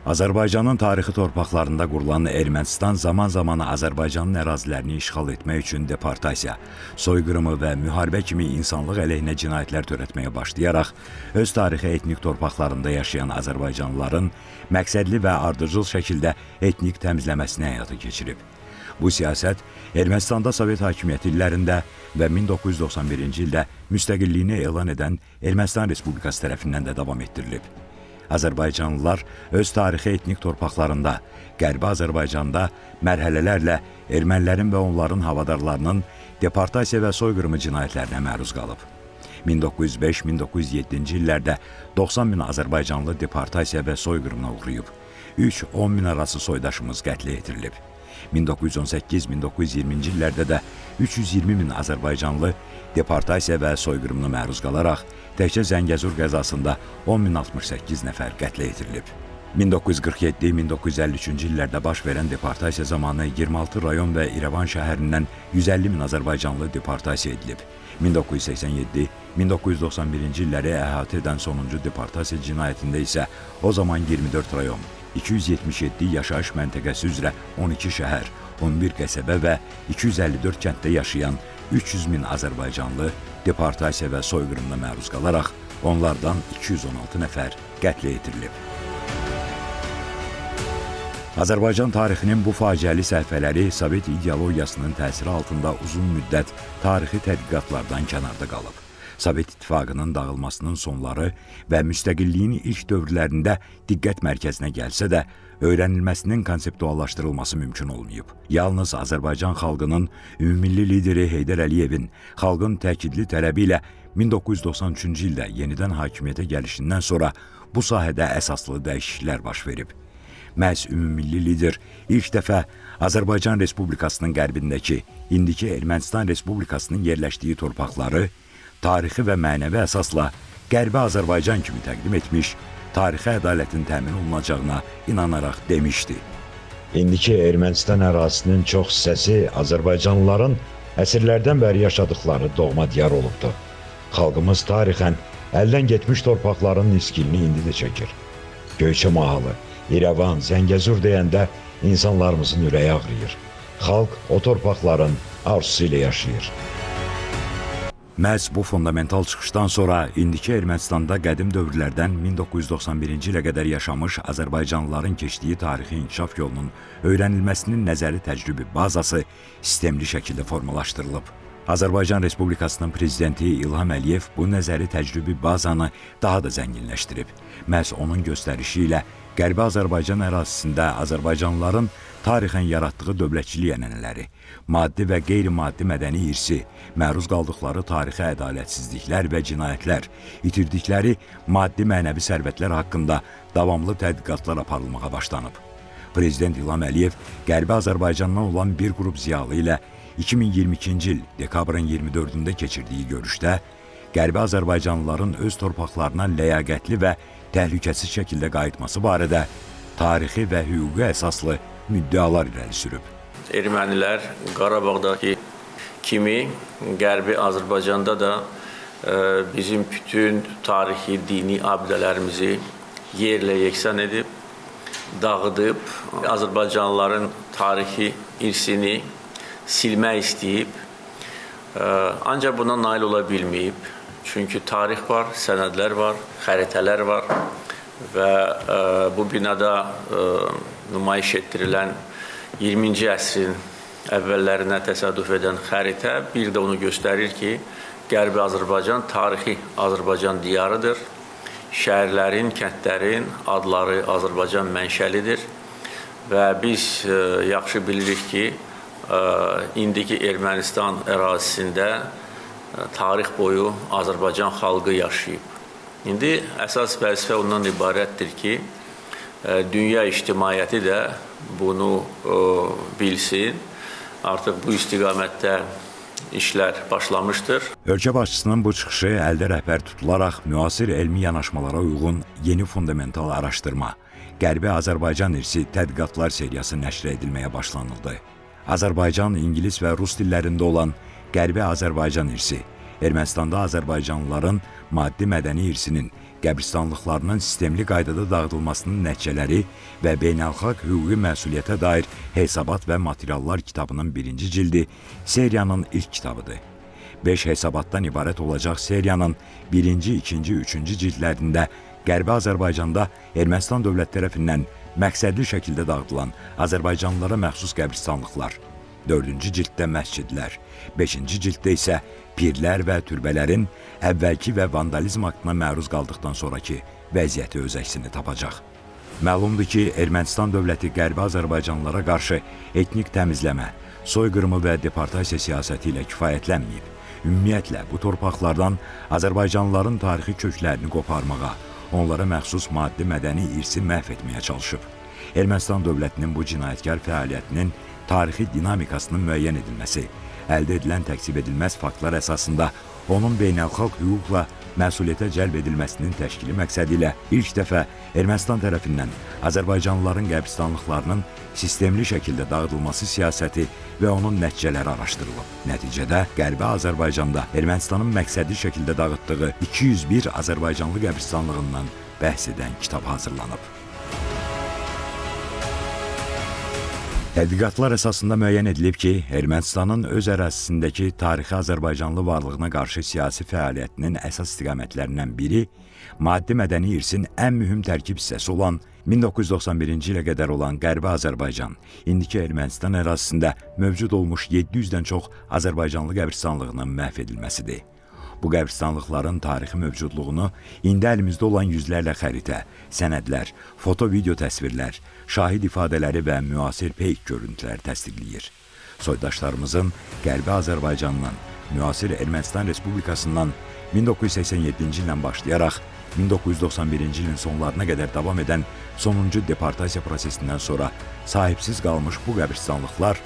Azərbaycanın tarixi torpaqlarında qurulan Ermənistan zaman-zaman Azərbaycanın ərazilərini işğal etmək üçün deportasiya, soyqırımı və müharibə kimi insanlıq əleyhinə cinayətlər törətməyə başlayaraq, öz tarixi etnik torpaqlarında yaşayan azərbaycanlıların məqsədli və ardıcıl şəkildə etnik təmizləməsini həyata keçirib. Bu siyasət Ermənistanda Sovet hakimiyyəti illərində və 1991-ci ildə müstəqilliyini elan edən Ermənistan Respublikası tərəfindən də davam etdirilib. Azərbaycanlılar öz tarixi etnik torpaqlarında, Qərbi Azərbaycanda mərhələlərlə ermənilərin və onların havadarlarının deportasiya və soyqırımı cinayətlərinə məruz qalıb. 1905-1907-ci illərdə 90 min azərbaycanlı deportasiya və soyqırımına uğrayıb. 3-10 min arası soydaşımız qətlə yetirilib. 1918-1920-ci illərdə də 320 min azərbaycanlı deportasiya və soyqırımına məruz qalaraq təkcə Zəngəzur qəzasında 10.068 nəfər qətlə yetirilib. 1947-1953-cü illərdə baş verən deportasiya zamanı 26 rayon və İrəvan şəhərindən 150 min azərbaycanlı deportasiya edilib. 1987-1991-ci illəri əhatə edən sonuncu deportasiya cinayətində isə o zaman 24 rayon, 277 yaşayış məntəqəsi üzrə 12 şəhər, 11 qəsəbə və 254 kənddə yaşayan 300 min azərbaycanlı deportasiya və soyqırımına məruz qalaraq onlardan 216 nəfər qətlə yetirilib. Azərbaycan tarixinin bu faciəli səhifələri Sovet ideologiyasının təsiri altında uzun müddət tarixi tədqiqatlardan kənarda qalıb. Sovet İttifaqının dağılmasının sonları və müstəqilliyin ilk dövrlərində diqqət mərkəzinə gəlsə də, öyrənilməsinin konseptuallaşdırılması mümkün olmayıb. Yalnız Azərbaycan xalqının ümummilli lideri Heydər Əliyevin xalqın təkidli tələbi ilə 1993-cü ildə yenidən hakimiyyətə gəlişindən sonra bu sahədə əsaslı dəyişikliklər baş verib. Məhz ümummilli lider ilk dəfə Azərbaycan Respublikasının qərbindəki, indiki Ermənistan Respublikasının yerləşdiyi torpaqları tarixi və mənəvi əsasla Qərbi Azərbaycan kimi təqdim etmiş, tarixi ədalətin təmin olunacağına inanaraq demişdi. İndiki Ermənistan ərazisinin çox hissəsi Azərbaycanlıların əsrlərdən bəri yaşadıkları doğma diyar olubdur. Xalqımız tarixən əldən getmiş torpaqların niskilini indi də çəkir. Göyçə Mahalı, İrəvan, Zəngəzur deyəndə insanlarımızın ürəyi ağrıyır. Xalq o torpaqların arzusu ilə yaşayır. Məhz bu fundamental çıxışdan sonra indiki Ermənistanda qədim dövrlərdən 1991-ci ilə qədər yaşamış Azərbaycanlıların keçdiyi tarixi inkişaf yolunun öyrənilməsinin nəzəri təcrübi bazası sistemli şəkildə formalaşdırılıb. Azərbaycan Respublikasının prezidenti İlham Əliyev bu nəzəri təcrübi bazanı daha da zənginləşdirib. Məhz onun göstərişi ilə Qərbi Azərbaycan ərazisində Azərbaycanlıların tarixən yaratdığı dövlətçilik ənənələri, maddi və qeyri-maddi mədəni irsi, məruz qaldıqları tarixi ədalətsizliklər və cinayətlər, itirdikləri maddi-mənəvi sərvətlər haqqında davamlı tədqiqatlar aparılmağa başlanıb. Prezident İlham Əliyev Qərbi Azərbaycandan olan bir qrup ziyalı ilə 2022-ci il dekabrın 24-də keçirdiyi görüşdə Qərbi Azərbaycanlıların öz torpaqlarına ləyaqətli və təhlükəsiz şəkildə qayıtması barədə tarixi və hüquqi əsaslı müddəalar irəli sürüb. Ermənilər Qarabağdakı kimi Qərbi Azərbaycanda da bizim bütün tarixi, dini abidələrimizi yerlə yeksan edib, dağıdıb, Azərbaycanlıların tarixi irsini silmək istəyib, ancaq buna nail ola bilməyib. Çünki tarix var, sənədlər var, xəritələr var və bu binada nümayiş etdirilən 20-ci əsrin əvvəllərinə təsadüf edən xəritə bir də onu göstərir ki, Qərbi Azərbaycan tarixi Azərbaycan diyarıdır. Şəhərlərin, kəndlərin adları Azərbaycan mənşəlidir və biz yaxşı bilirik ki, indiki Ermənistan ərazisində tarix boyu Azərbaycan xalqı yaşayıb. İndi əsas vəzifə ondan ibarətdir ki, dünya ictimaiyyəti də bunu bilsin. Artıq bu istiqamətdə işlər başlamışdır. Ölkə başçısının bu çıxışı əldə rəhbər tutularaq müasir elmi yanaşmalara uyğun yeni fundamental araşdırma, Qərbi Azərbaycan irsi tədqiqatlar seriyası nəşr edilməyə başlanıldı. Azərbaycan, İngilis və Rus dillərində olan Qərbi Azərbaycan irsi, Ermənistanda azərbaycanlıların maddi mədəni irsinin, qəbristanlıqlarının sistemli qaydada dağıdılmasının nəticələri və beynəlxalq hüquqi məsuliyyətə dair hesabat və materiallar kitabının 1-ci cildi seriyanın ilk kitabıdır. 5 hesabatdan ibarət olacaq seriyanın 1-ci, 2-ci, 3-cü cildlərində Qərbi Azərbaycanda Ermənistan dövləti tərəfindən məqsədli şəkildə dağıdılan azərbaycanlılara məxsus qəbristanlıqlar, 4-cü cilddə məscidlər, 5-ci cilddə isə pirlər və türbələrin əvvəlki və vandalizm aktına məruz qaldıqdan sonraki vəziyyəti öz əksini tapacaq. Məlumdur ki, Ermənistan dövləti Qərbi Azərbaycanlılara qarşı etnik təmizləmə, soyqırımı və deportasiya siyasəti ilə kifayətlənməyib. Ümumiyyətlə, bu torpaqlardan azərbaycanlıların tarixi köklərini qoparmağa, onlara məxsus maddi mədəni irsi məhv etməyə çalışıb. Ermənistan dövlətinin bu cinayətkar fəaliyyətinin tarixi dinamikasının müəyyən edilməsi, əldə edilən təksib edilməz faktlar əsasında onun beynəlxalq hüquqla məsuliyyətə cəlb edilməsinin təşkili məqsədi ilə ilk dəfə Ermənistan tərəfindən azərbaycanlıların qəbristanlıqlarının sistemli şəkildə dağıdılması siyasəti və onun nəticələri araşdırılıb. Nəticədə Qərbi Azərbaycanda Ermənistanın məqsədli şəkildə dağıtdığı 201 azərbaycanlı qəbristanlığından bəhs edən kitab hazırlanıb. Tədqiqatlar əsasında müəyyən edilib ki, Ermənistanın öz ərazisindəki tarixi azərbaycanlı varlığına qarşı siyasi fəaliyyətinin əsas istiqamətlərindən biri maddi mədəni irsin ən mühüm tərkib hissəsi olan 1991-ci ilə qədər olan Qərbi Azərbaycan, indiki Ermənistan ərazisində mövcud olmuş 700-dən çox azərbaycanlı qəbristanlığının məhv edilməsidir. Bu qəbristanlıqların tarixi mövcudluğunu indi əlimizdə olan yüzlərlə xəritə, sənədlər, foto-video təsvirlər, şahid ifadələri və müasir peyk görüntülər təsdiqləyir. Soydaşlarımızın Qərbi Azərbaycandan, müasir Ermənistan Respublikasından 1987-ci ildən başlayaraq 1991-ci ilin sonlarına qədər davam edən sonuncu deportasiya prosesindən sonra sahibsiz qalmış bu qəbristanlıqlar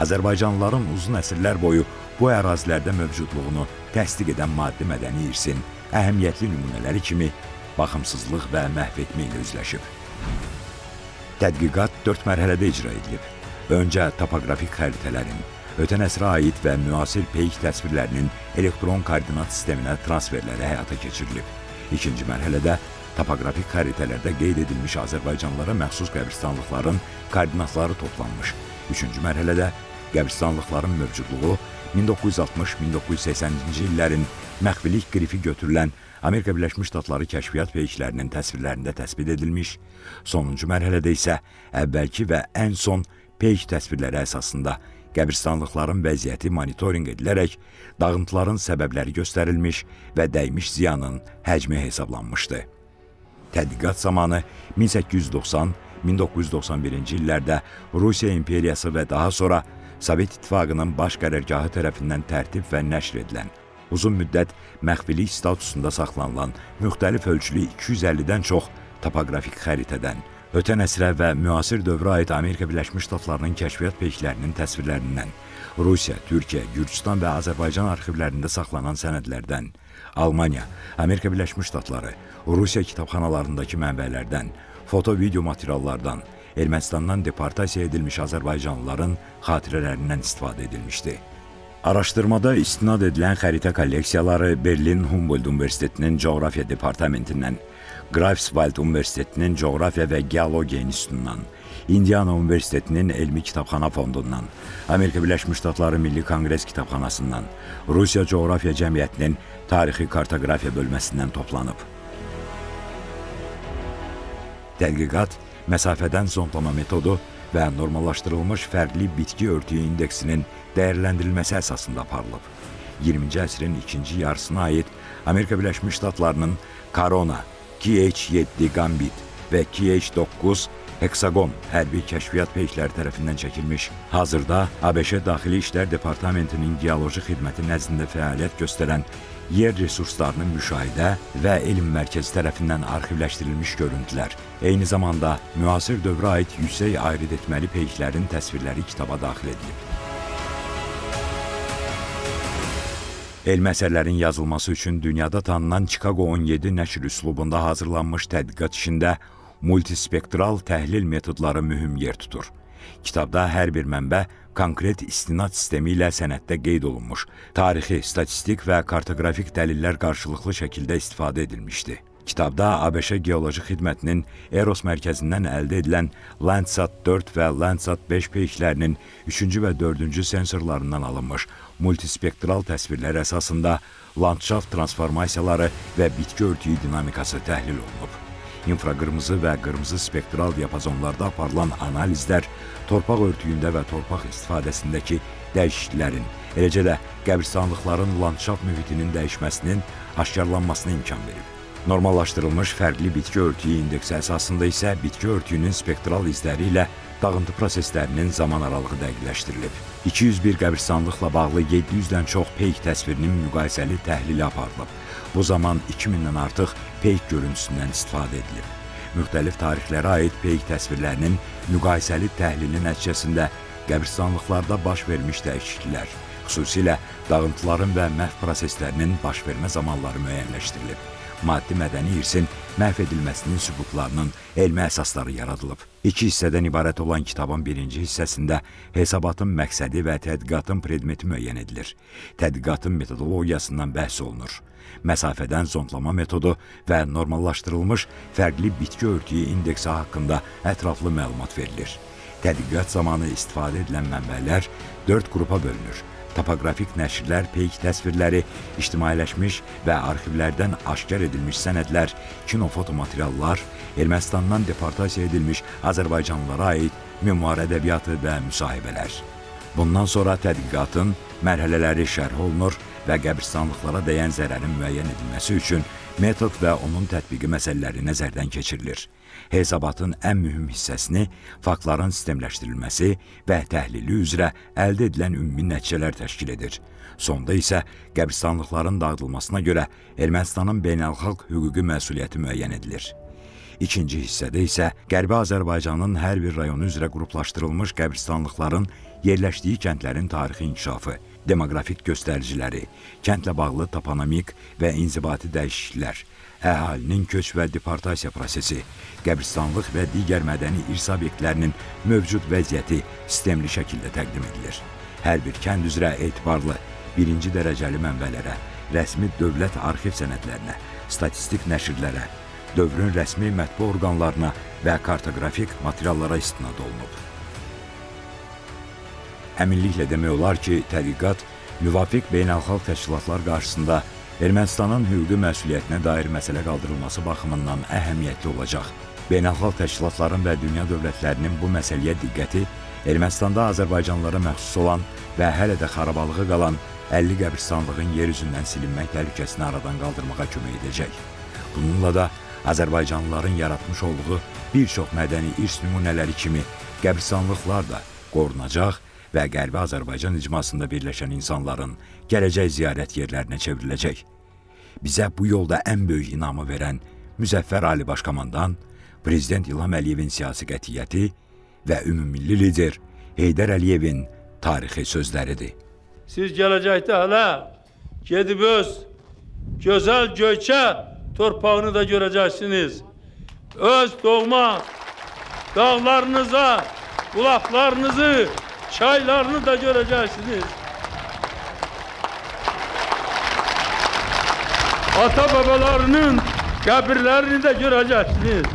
Azərbaycanlıların uzun əsrlər boyu bu ərazilərdə mövcudluğunu təsdiq edən maddi mədəni irsin əhəmiyyətli nümunələri kimi baxımsızlıq və məhv etmə ilə üzləşib. Tədqiqat 4 mərhələdə icra edilib. Öncə topoqrafik xəritələrin, ötən əsrə aid və müasir peyk təsvirlərinin elektron koordinat sisteminə transferləri həyata keçirilib. İkinci mərhələdə topoqrafik xəritələrdə qeyd edilmiş azərbaycanlılara məxsus qəbristanlıqların koordinatları toplanmış. Üçüncü mərhələdə qəbristanlıqların mövcudluğu 1960-1980-ci illərin məxfilik qrifi götürülən Amerika Birləşmiş Ştatları kəşfiyyat peyklərinin təsvirlərində təsbit edilmiş, sonuncu mərhələdə isə əvvəlki və ən son peyk təsvirləri əsasında qəbristanlıqların vəziyyəti monitorinq edilərək dağıntıların səbəbləri göstərilmiş və dəymiş ziyanın həcmi hesablanmışdı. Tədqiqat zamanı 1890-1991-ci illərdə Rusiya imperiyası və daha sonra Sovet İttifaqının baş qərargahı tərəfindən tərtib və nəşr edilən, uzun müddət məxfilik statusunda saxlanılan müxtəlif ölçülü 250-dən çox topoqrafik xəritədən, ötən əsrə və müasir dövrə aid Amerika Birləşmiş Ştatlarının kəşfiyyat peyklərinin təsvirlərindən, Rusiya, Türkiyə, Gürcüstan və Azərbaycan arxivlərində saxlanan sənədlərdən, Almaniya, Amerika Birləşmiş Ştatları, Rusiya kitabxanalarındakı mənbələrdən, foto-video materiallardan, Ermənistandan deportasiya edilmiş azərbaycanlıların xatirələrindən istifadə edilmişdi. Araşdırmada istinad edilən xəritə kolleksiyaları Berlin Humboldt Universitetinin Coğrafiya Departamentindən, Greifswald Universitetinin Coğrafiya və Geologiya İnstitutundan, Indiana Universitetinin Elmi Kitabxana Fondundan, Amerika Birləşmiş Ştatları Milli Konqres Kitabxanasından, Rusiya Coğrafiya Cəmiyyətinin Tarixi Kartografiya bölməsindən toplanıb. Tədqiqat məsafədən zonlama metodu və normallaşdırılmış fərqli bitki örtüyü indeksinin dəyərləndirilməsi əsasında aparılıb. 20-ci əsrin ikinci yarısına aid Amerika Birləşmiş Ştatlarının Corona, KH-7 Gambit və KH-9 Hexagon hərbi kəşfiyyat peykləri tərəfindən çəkilmiş, hazırda ABŞ Daxili İşlər Departamentinin Geoloji Xidməti nəzdində fəaliyyət göstərən yer resurslarının müşahidə və elm mərkəzi tərəfindən arxivləşdirilmiş görüntülər, eyni zamanda müasir dövrə aid yüksək ayrıd etməli peyklərin təsvirləri kitaba daxil edilib. Elmi əsərlərin yazılması üçün dünyada tanınan Chicago 17 nəşr üslubunda hazırlanmış tədqiqat işində multispektral təhlil metodları mühüm yer tutur. Kitabda hər bir mənbə konkret istinad sistemi ilə sənəddə qeyd olunmuş tarixi, statistik və kartoqrafik dəlillər qarşılıqlı şəkildə istifadə edilmişdi. Kitabda ABŞ Geoloji Xidmətinin Eros mərkəzindən əldə edilən Landsat 4 və Landsat 5 peyklərinin 3-cü və 4-cü sensorlarından alınmış multispektral təsvirlər əsasında landşaft transformasiyaları və bitki örtüyü dinamikası təhlil olunub. İnfraqırmızı və qırmızı spektral diapazonlarda aparılan analizlər torpaq örtüyündə və torpaq istifadəsindəki dəyişikliklərin, eləcə də qəbristanlıqların landşaft mühitinin dəyişməsinin aşkarlanmasına imkan verib. Normallaşdırılmış fərqli bitki örtüyü indeksi əsasında isə bitki örtüyünün spektral izləri ilə dağıntı proseslərinin zaman aralığı dəqiqləşdirilib. 201 qəbristanlıqla bağlı 700-dən çox peyk təsvirinin müqayisəli təhlili aparılıb. Bu zaman 2000-dən artıq peyk görüntüsündən istifadə edilib. Müxtəlif tarixlərə aid peyk təsvirlərinin müqayisəli təhlili nəticəsində qəbristanlıqlarda baş vermiş dəyişikliklər, xüsusilə dağıntıların və məhv proseslərinin baş vermə zamanları müəyyənləşdirilib. Maddi mədəni irsin məhv edilməsinin sübutlarının elmi əsasları yaradılıb. 2 hissədən ibarət olan kitabın birinci hissəsində hesabatın məqsədi və tədqiqatın predmeti müəyyən edilir. Tədqiqatın metodologiyasından bəhs olunur. Məsafədən zondlama metodu və normallaşdırılmış fərqli bitki örtüyü indeksi haqqında ətraflı məlumat verilir. Tədqiqat zamanı istifadə edilən mənbələr 4 qrupa bölünür. Topoqrafik nəşrlər, peyk təsvirləri, ictimailəşmiş və arxivlərdən aşkar edilmiş sənədlər, kinofoto materiallar, Ermənistandan deportasiya edilmiş Azərbaycanlılara aid memuar ədəbiyyatı və müsahibələr. Bundan sonra tədqiqatın mərhələləri şərh olunur və qəbristanlıqlara dəyən zərərin müəyyən edilməsi üçün metod və onun tətbiqi məsələləri nəzərdən keçirilir. Hesabatın ən mühüm hissəsini faktların sistemləşdirilməsi və təhlili üzrə əldə edilən ümumi nəticələr təşkil edir. Sonda isə qəbristanlıqların dağıdılmasına görə Ermənistanın beynəlxalq hüquqi məsuliyyəti müəyyən edilir. İkinci hissədə isə Qərbi Azərbaycanın hər bir rayonu üzrə qruplaşdırılmış qəbristanlıqların yerləşdiyi kəndlərin tarixi inkişafı, demoqrafik göstəriciləri, kəndlə bağlı toponomik və inzibati dəyişikliklər, əhalinin köç və deportasiya prosesi, qəbristanlıq və digər mədəni irs obyektlərinin mövcud vəziyyəti sistemli şəkildə təqdim edilir. Hər bir kənd üzrə etibarlı, birinci dərəcəli mənbələrə, rəsmi dövlət arxiv sənədlərinə, statistik nəşrlərə, dövrün rəsmi mətbu orqanlarına və kartoqrafik materiallara istinad olunub. Əminliklə demək olar ki, tədqiqat müvafiq beynəlxalq təşkilatlar qarşısında Ermənistanın hüquqi məsuliyyətinə dair məsələ qaldırılması baxımından əhəmiyyətli olacaq. Beynəlxalq təşkilatların və dünya dövlətlərinin bu məsələyə diqqəti Ermənistanda Azərbaycanlılara məxsus olan və hələ də xarabalığı qalan 50 qəbristanlığın yer üzündən silinmək təhlükəsini aradan qaldırmağa kömək edəcək. Bununla da Azərbaycanlıların yaratmış olduğu bir çox mədəni irs nümunələri kimi qəbristanlıqlar da qorunacaq və Qərbi Azərbaycan icmasında birləşən insanların gələcək ziyarət yerlərinə çevriləcək. Bizə bu yolda ən böyük inamı verən Müzəffər Ali Başkomandan, Prezident İlham Əliyevin siyasi qətiyyəti və ümumilli lider Heydər Əliyevin tarixi sözləridir. Siz gələcəkdə hələ gedib öz gözəl Göyçə torpağını da görəcəksiniz. Öz doğma dağlarınıza, bulaqlarınızı, çaylarını da görəcəksiniz. Ata-babalarının qəbirlərini də görəcəksiniz.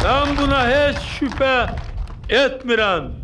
Ben buna heç şüphe etmirəm.